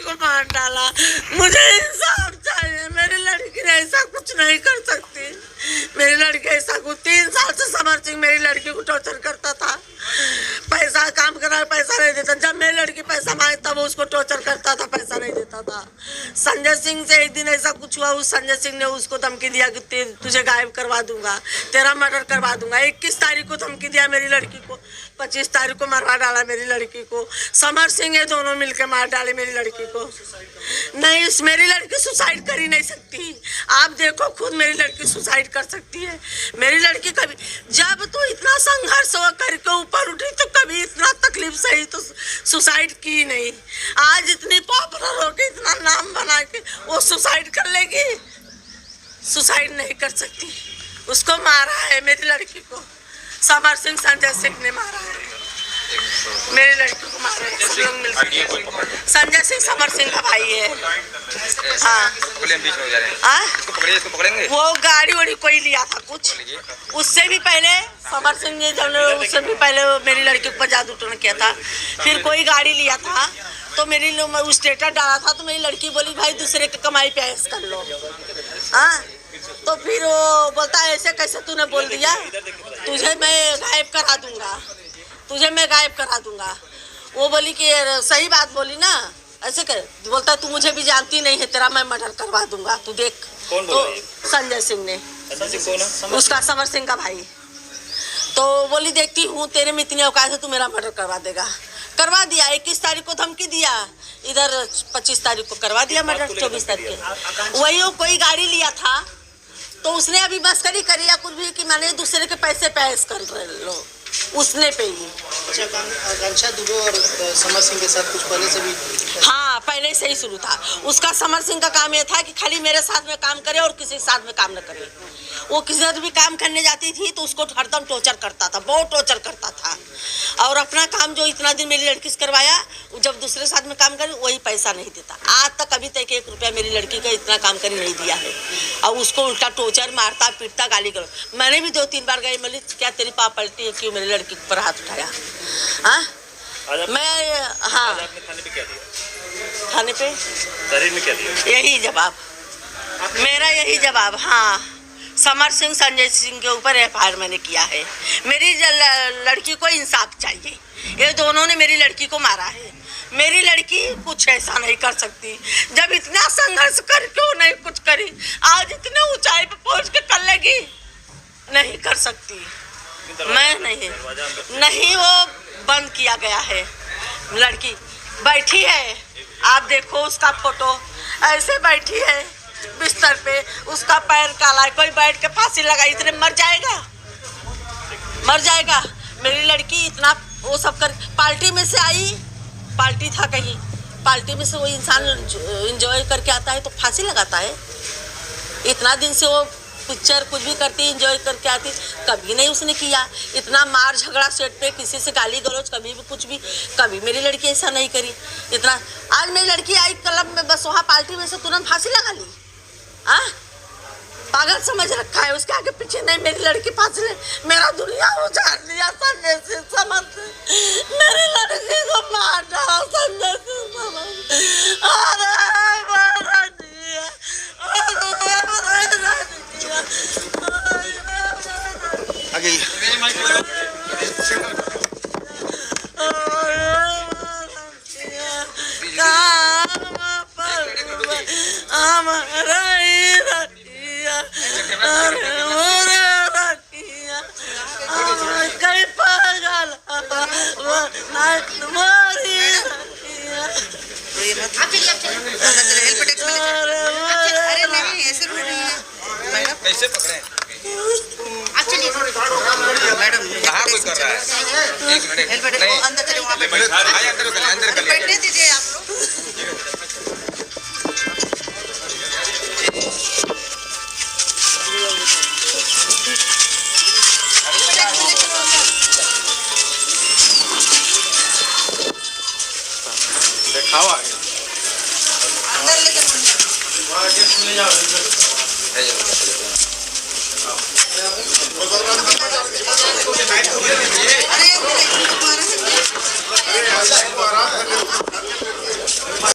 को मार डाला। मुझे इंसाफ चाहिए। मेरी लड़की ने ऐसा कुछ नहीं कर सकती। मेरी लड़की ऐसा कुछ 3 साल से समर सिंह मेरी लड़की को टॉर्चर करता था। पैसा काम करा, पैसा नहीं देता। जब मेरी लड़की पैसा मांगे तब उसको टॉर्चर करता था, पैसा नहीं देता था। संजय सिंह से एक दिन ऐसा कुछ हुआ, उस संजय सिंह ने उसको धमकी दिया कि तुझे गायब करवा दूंगा, तेरा मर्डर करवा दूंगा। 21 तारीख को धमकी दिया मेरी लड़की को, 25 तारीख को मरवा डाला मेरी लड़की को। समर सिंह ये दोनों मिलकर मार डाले मेरी लड़की को। नहीं, मेरी लड़की सुसाइड कर ही नहीं सकती। आप देखो खुद, मेरी लड़की सुसाइड कर सकती है। मेरी लड़की कभी, जब तो इतना संघर्ष हो करके ऊपर उठी तो कभी इतना तकलीफ सही तो सुसाइड की नहीं। आज इतनी पॉपुलर होके इतना नाम बना के वो सुसाइड कर लेगी? सुसाइड नहीं कर सकती। उसको मारा है मेरी लड़की को, समर सिंह संजय सिंह ने मारा है मेरी लड़की को, मारा है सब लोग मिलकर। संजय सिंह समर सिंह का भाई है। हाँ, वो गाड़ी वाड़ी कोई लिया था कुछ, उससे भी पहले समर सिंह ने, जब उससे भी पहले मेरी लड़की पर जादू टोना किया था। फिर कोई गाड़ी लिया था तो मेरी स्टेटस डाला था तो मेरी लड़की बोली भाई दूसरे की कमाई पे ऐश कर लो। हाँ, तो फिर वो बोलता है ऐसे कैसे तूने बोल दिया, तुझे मैं गायब करा दूंगा, तुझे मैं गायब करा दूंगा। वो बोली कि सही बात बोली ना, ऐसे कर। बोलता तू मुझे भी जानती नहीं है, तेरा मैं मर्डर करवा दूंगा, तू देख। कौन तो संजय सिंह ने, उसका समर सिंह का भाई। तो बोली देखती हूँ तेरे में इतनी औकात है, तू मेरा मर्डर करवा देगा। करवा दिया। 21 तारीख को धमकी दिया, इधर 25 तारीख को करवा दिया मर्डर। 24 तारीख को वही वो कोई गाड़ी लिया था तो उसने अभी मस्करी करी या कुछ भी कि मैंने दूसरे के पैसे पे ऐश कर रहे लो, उसने पे ही। आकांक्षा दुबे और समर सिंह के साथ कुछ पहले से भी? हाँ, पहले से ही शुरू था उसका। समर सिंह का काम ये था कि खाली मेरे साथ में काम करे और किसी साथ में काम न करे। वो किसी भी काम करने जाती थी तो उसको हरदम टॉर्चर करता था, बहुत टॉर्चर करता था। और अपना काम जो इतना दिन मेरी लड़की से करवाया, जब दूसरे साथ में काम करे वही पैसा नहीं देता। आज तक अभी तक 1 रुपया मेरी लड़की का इतना काम कर नहीं दिया है। और उसको उल्टा टॉर्चर, मारता पीटता, गाली गलौज। मैंने भी 2-3 बार गई, बोली क्या तेरी पाप पलटी है, क्यों मेरी लड़की पर हाथ उठाया? हाँ, मैं, हाँ, थाने पे क्या दिया? थाने पे शरीर में क्या दिया? यही जवाब मेरा, यही जवाब। हाँ, समर सिंह संजय सिंह के ऊपर FIR मैंने किया है। मेरी लड़की को इंसाफ चाहिए। ये दोनों ने मेरी लड़की को मारा है। मेरी लड़की कुछ ऐसा नहीं कर सकती। जब इतना संघर्ष कर क्यों नहीं कुछ करी, आज इतने ऊंचाई पे पहुंच के कर लेगी? नहीं कर सकती। मैं नहीं, वो बंद किया गया है। लड़की बैठी है, आप देखो उसका फोटो, ऐसे बैठी है बिस्तर पे, उसका पैर काला है। कोई बैठ के फांसी लगाई, इतने मर जाएगा, मर जाएगा। मेरी लड़की इतना वो सब कर, पार्टी में से आई, पार्टी था कहीं, पार्टी में से वो इंसान एंजॉय करके आता है तो फांसी लगाता है। इतना दिन से वो पिक्चर कुछ भी करती, एंजॉय करके आती, कभी नहीं उसने किया। इतना मार झगड़ा सेट पे, किसी से गाली गलौज, कभी भी कुछ भी, कभी मेरी लड़की ऐसा नहीं करी। इतना आज मेरी लड़की आई क्लब में, बस वहाँ पार्टी में से तुरंत फांसी लगा ली। हाँ, पागल समझ रखा है, उसके आगे पीछे नहीं। मेरी लड़की फांसी ले, मेरा दुनिया उजाड़ दिया संजय सिंह समझ, मेरी लड़की को मार डाला संजय सिंह समझ। आगे कैसे पकड़े? मैडम कहाँ कोई कर रहा है? 1 मिनट नहीं, अंदर चले, वहाँ पे अंदर कर बैठने दीजिए आप लोग। दिखावा अंदर लेके अरे